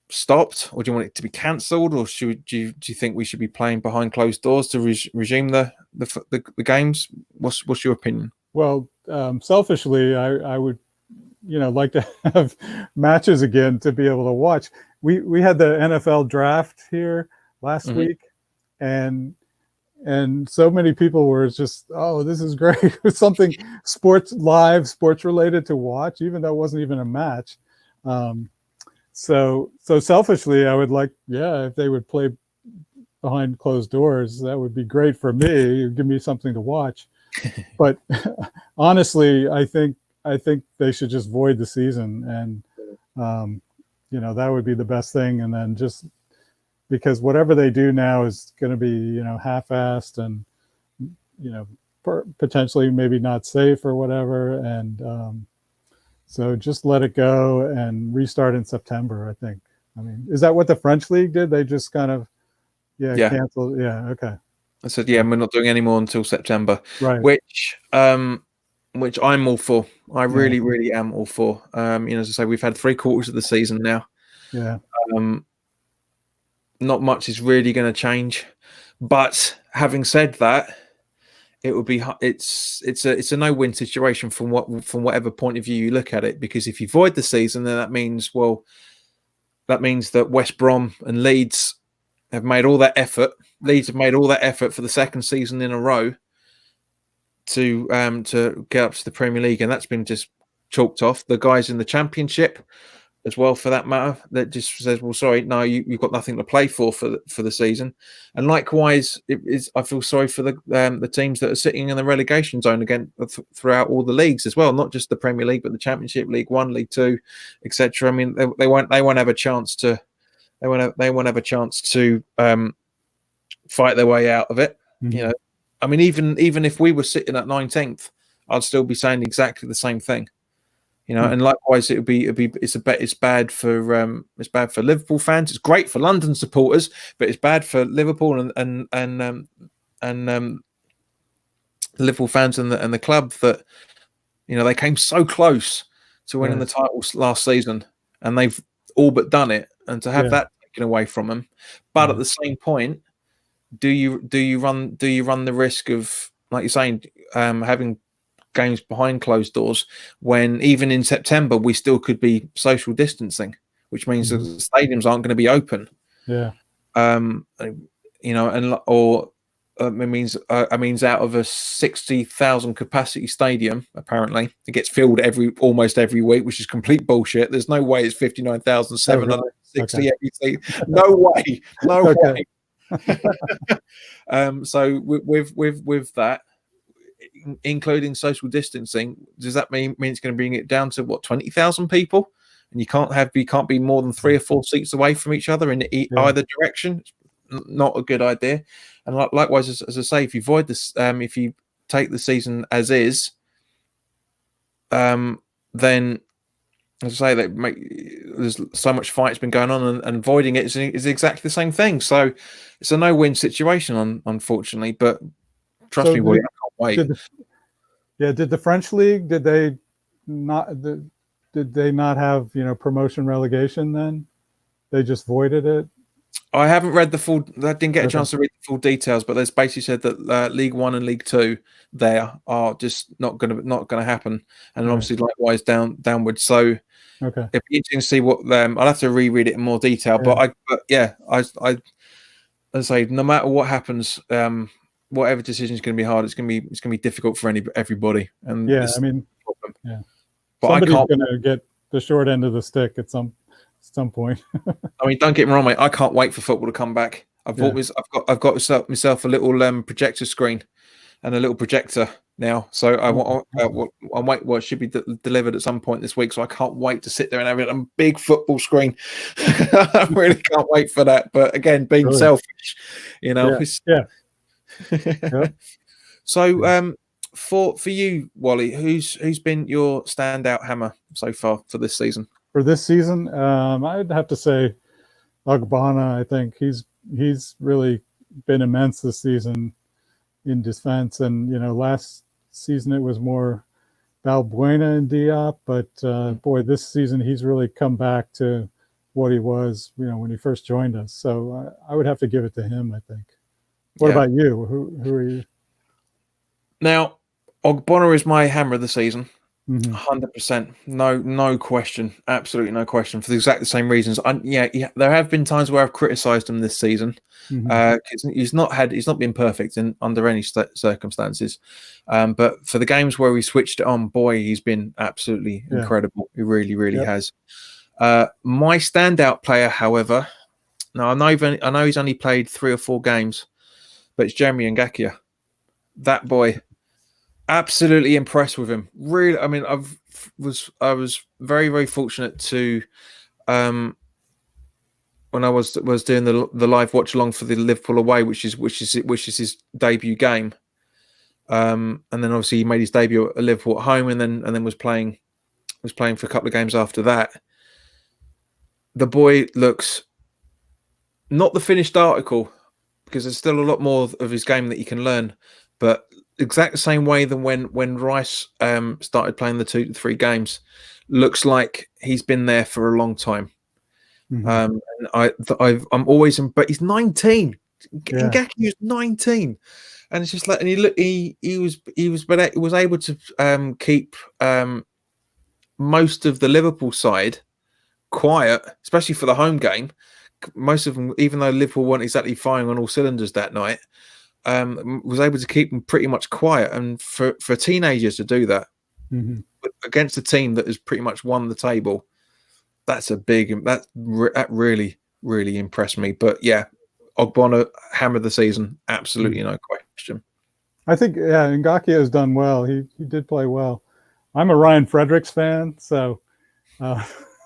stopped, or do you want it to be cancelled, or do you think we should be playing behind closed doors to resume the games? What's your opinion? well, selfishly, I would like to have matches again to be able to watch. We had the NFL draft here last week, and so many people were just, oh, this is great. It's something sports related to watch, even though it wasn't even a match. So selfishly, I would like, if they would play behind closed doors, that would be great for me. It'd give me something to watch. But honestly, I think they should just void the season, and that would be the best thing. And then just because whatever they do now is going to be half-assed and potentially maybe not safe or whatever, and so just let it go and restart in September, I think. I mean, is that what the French league did? They just kind of canceled. Yeah, okay. I said, we're not doing any more until September, Right. which I'm all for. I really am all for. As I say, we've had 3/4 of the season now. Yeah. Not much is really going to change, but having said that, it would be it's a no-win situation from whatever point of view you look at it. Because if you void the season, then that means that West Brom and Leeds have made all that effort. Leeds have made all that effort for the second season in a row to get up to the Premier League, and that's been just chalked off. The guys in the Championship, as well, for that matter, that just says, well, sorry, no, you've got nothing to play for the season. And likewise, I feel sorry for the teams that are sitting in the relegation zone again throughout all the leagues as well, not just the Premier League, but the Championship, League One, League Two, etc. I mean, they won't have a chance to fight their way out of it. Mm-hmm. I mean, even if we were sitting at 19th, I'd still be saying exactly the same thing. And likewise, it's bad for Liverpool fans. It's great for London supporters, but it's bad for Liverpool and the Liverpool fans and the club that they came so close to winning the title last season, and they've all but done it. And to have that taken away from them, but at the same point, do you run the risk of, like you're saying, having games behind closed doors when even in September we still could be social distancing, which means that the stadiums aren't going to be open. Yeah. Or It means out of a 60,000 capacity stadium, apparently it gets filled almost every week, which is complete bullshit. There's no way it's Oh, really? 59,760 Okay. every season. No way, no Okay. way. So with that, including social distancing, does that mean it's going to bring it down to what, 20,000 people? And you can't be more than 3 or 4 seats away from each other in Yeah. either direction. Not a good idea. And likewise, as I say, if you void this, if you take the season as is, then as I say, there's so much fight's been going on, and voiding it is exactly the same thing. So it's a no-win situation, unfortunately. But trust So me, Wally, I can't wait. did the French league, not did they not have, promotion relegation then? They just voided it? I haven't read the full. I didn't get a Okay. chance to read the full details, but there's basically said that League One and League Two there are just not gonna happen, and Right. obviously likewise downwards. So Okay. it'd be interesting to see what. I'll have to reread it in more detail, Yeah. I as I say, no matter what happens, whatever decision is going to be hard, it's going to be difficult for everybody. And Yeah, I mean, yeah. But somebody's going to get the short end of the stick at some point. I mean, don't get me wrong, mate. I can't wait for football to come back. I've got myself a little projector screen and a little projector now. So I'm wait. Well, it should be delivered at some point this week. So I can't wait to sit there and have a big football screen. I really can't wait for that. But again, being selfish, Yeah. Yep. So for you, Wally, who's been your standout hammer so far for this season? For this season, I'd have to say Ogbonna. I think he's really been immense this season in defense. And last season it was more Balbuena and Diop, but boy, this season he's really come back to what he was, when he first joined us. So I would have to give it to him, I think. What about you? Who are you? Now, Ogbonna is my hammer of the season. 100%. No question, absolutely no question, for the exact same reasons. There have been times where I've criticised him this season. He's not been perfect under any circumstances, but for the games where he switched it on, boy, he's been absolutely incredible. He really has. My standout player, however, now I know he's only played 3 or 4 games, but it's Jeremy Ngakia. That boy. Absolutely impressed with him. Really, I mean, I was very fortunate to, when I was doing the live watch along for the Liverpool away, which is his debut game, and then obviously he made his debut at Liverpool at home, and then was playing for a couple of games after that. The boy looks not the finished article, because there's still a lot more of his game that he can learn, but exact same way than when Rice started playing the 2 to 3 games, looks like he's been there for a long time. And I'm always, but he's 19. Ngaki was 19, and it's just like, and he was able to keep most of the Liverpool side quiet, especially for the home game. Most of them, even though Liverpool weren't exactly firing on all cylinders that night, was able to keep them pretty much quiet. And for teenagers to do that against a team that has pretty much won the table, that really impressed me. But yeah, Ogbonna, hammer of the season, absolutely no question. I think Ngakia has done well. He did play well. I'm a Ryan Fredericks fan, so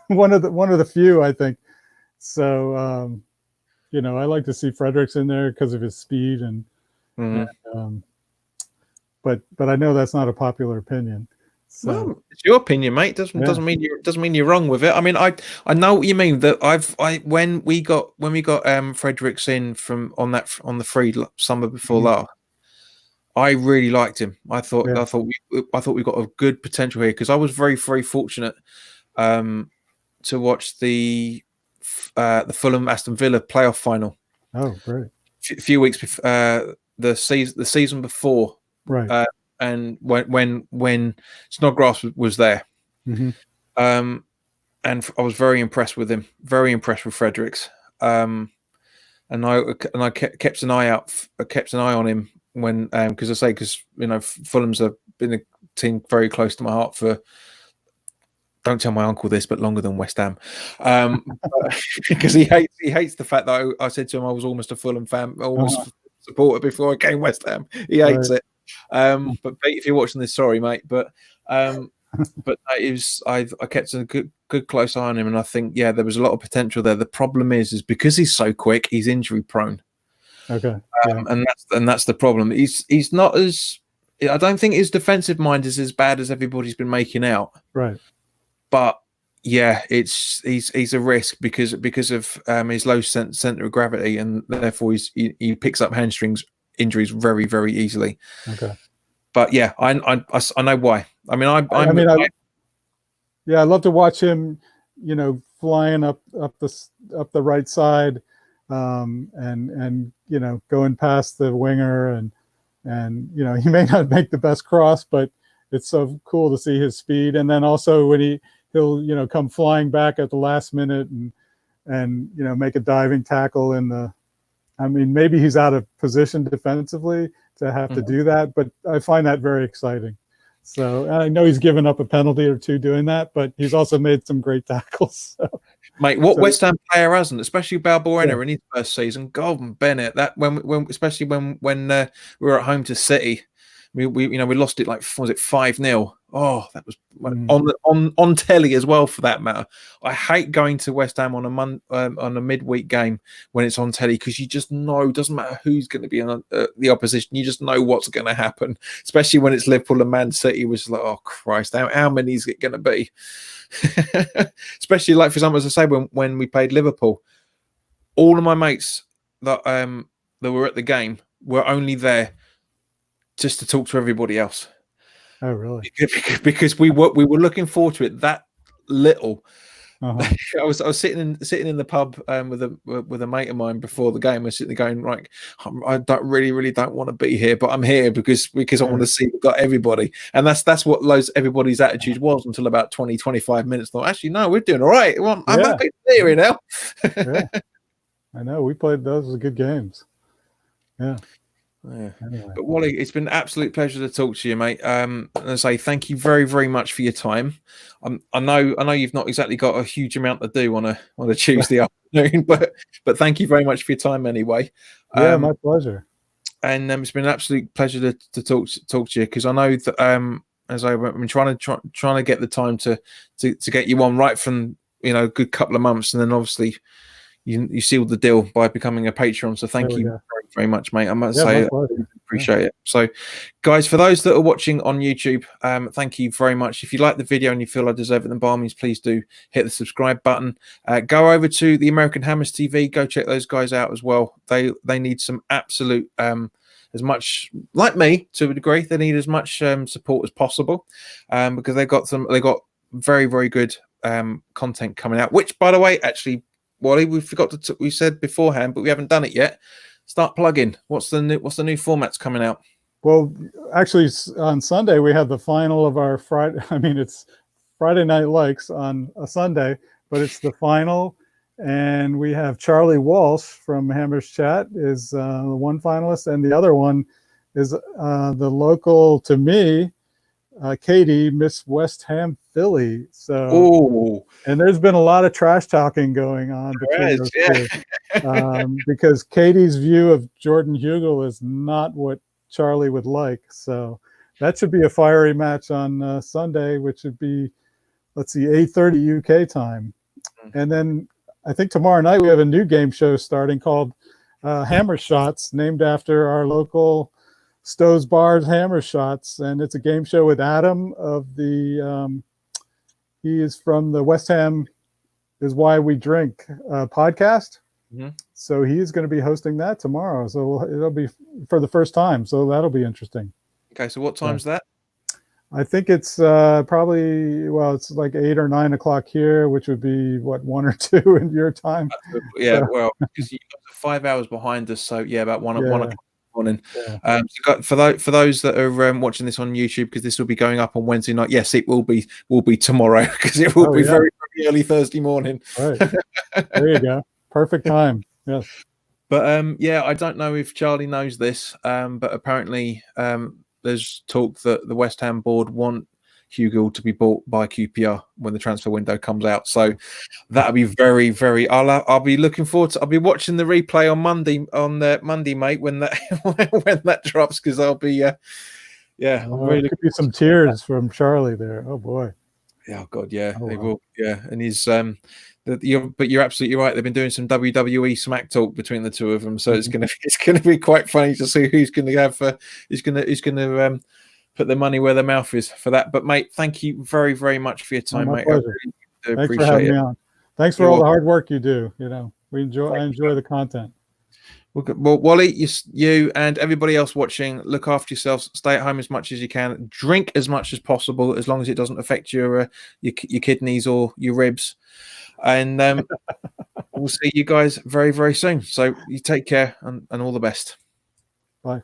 one of the few, I think. So I like to see Fredericks in there because of his speed and but I know that's not a popular opinion. So well, it's your opinion, mate. Doesn't mean you're wrong with it. I mean, I know what you mean. That when we got Fredericks in on the free summer before last, I really liked him. I thought we got a good potential here, because I was very fortunate to watch the Fulham Aston Villa playoff final. Oh, great! A few weeks before the season before, right? And when Snodgrass was there, and I was very impressed with him. Very impressed with Fredericks. and I kept an eye on him when because Fulham's been a team very close to my heart for. Don't tell my uncle this, but longer than West Ham, because he hates the fact that I said to him I was almost a Fulham fan, almost supporter before I came West Ham. He hates it. But Pete, if you're watching this, sorry, mate, but I kept a good close eye on him, and I think there was a lot of potential there. The problem is because he's so quick, he's injury prone. Okay, and that's the problem. He's not as. I don't think his defensive mind is as bad as everybody's been making out. Right. But he's a risk because of his low center of gravity, and therefore he picks up hamstrings injuries very, very easily. Okay. But I know why. I mean, I love to watch him, flying up the right side, and going past the winger, and he may not make the best cross, but it's so cool to see his speed. And then also when he'll come flying back at the last minute and make a diving tackle maybe he's out of position defensively to have to do that, but I find that very exciting. So I know he's given up a penalty or two doing that, but he's also made some great tackles. So. Mate, West Ham player hasn't, especially Balbuena in his first season. Golden Bennett, that especially when we were at home to City, we lost it like, was it 5-0? Oh, that was on telly as well, for that matter. I hate going to West Ham on a midweek game when it's on telly, because you just know, doesn't matter who's going to be on the opposition, you just know what's going to happen. Especially when it's Liverpool and Man City, which is like, oh Christ, how many is it going to be? Especially like, for example, as I say, when we played Liverpool, all of my mates that were at the game were only there just to talk to everybody else. Oh, really? Because we were looking forward to it that little. I was sitting in the pub with a mate of mine before the game. I was sitting there going, right, I don't really don't want to be here, but I'm here because I want to see we've got everybody. And that's what everybody's attitude was until about 20-25 minutes. Thought, actually, no, we're doing all right. Well, I'm happy to be here now. I know, we played those good games. Yeah. Anyway. But Wally, it's been an absolute pleasure to talk to you, mate. And I say thank you very, very much for your time. I know you've not exactly got a huge amount to do on a Tuesday afternoon, but thank you very much for your time anyway. Yeah, my pleasure. And it's been an absolute pleasure to talk to you, because I know that as I've been trying to get the time to get you on right from a good couple of months, and then obviously you sealed the deal by becoming a Patreon. So thank you very, very much, mate. I must say, I appreciate it. So, guys, for those that are watching on YouTube, thank you very much. If you like the video and you feel I deserve it, then by all means, please do hit the subscribe button. Go over to the American Hammers TV. Go check those guys out as well. They need some absolute as much, like me to a degree, they need as much support as possible, because they got very, very good content coming out. Which, by the way, actually, Wally, we said beforehand, but we haven't done it yet. Start plugging. What's the new formats coming out? Well, actually, on Sunday we have the final of our Friday. I mean, it's Friday Night Likes on a Sunday, but it's the final, and we have Charlie Walsh from Hammers Chat is one finalist, and the other one is the local to me, Katie, Miss West Ham Philly. So, and there's been a lot of trash talking going on between those two, because Katie's view of Jordan Hugel is not what Charlie would like. So that should be a fiery match on Sunday, which would be, let's see, 8:30 UK time. And then I think tomorrow night we have a new game show starting called Hammer Shots, named after our local Stowe's Bar's Hammer Shots, and it's a game show with Adam of the he is from the West Ham Is Why We Drink podcast. So he's going to be hosting that tomorrow, so it'll be for the first time, so that'll be interesting. Okay, so what time's that? I think it's probably, well, it's like 8 or 9 o'clock here, which would be what, 1 or 2 in your time. Well, because you've got 5 hours behind us, so about 1 o'clock morning. So for those that are watching this on YouTube, because this will be going up on Wednesday night, yes, it will be tomorrow, because it will be very, very early Thursday morning. Right. There you go. Perfect time. Yes. But yeah, I don't know if Charlie knows this, but apparently there's talk that the West Ham board want Hugo to be bought by QPR when the transfer window comes out. So that'll be very, very. I'll be looking forward to. I'll be watching the replay on Monday, mate, when that when that drops, because I'll be yeah. I'm really could be some tears from Charlie there. Oh boy. Oh God, yeah, Oh, they wow. will. Yeah, and he's but you're absolutely right. They've been doing some WWE smack talk between the two of them, so it's gonna be quite funny to see who's gonna have who's gonna put their money where their mouth is for that. But mate, thank you very, very much for your time, my mate. pleasure. I really do Thanks for appreciate having it. me on. Thanks for You're all the welcome. hard work you do. You know, I enjoy the content. Well, Wally, you and everybody else watching, look after yourselves. Stay at home as much as you can. Drink as much as possible, as long as it doesn't affect your kidneys or your ribs. And we'll see you guys very, very soon. So you take care and all the best. Bye.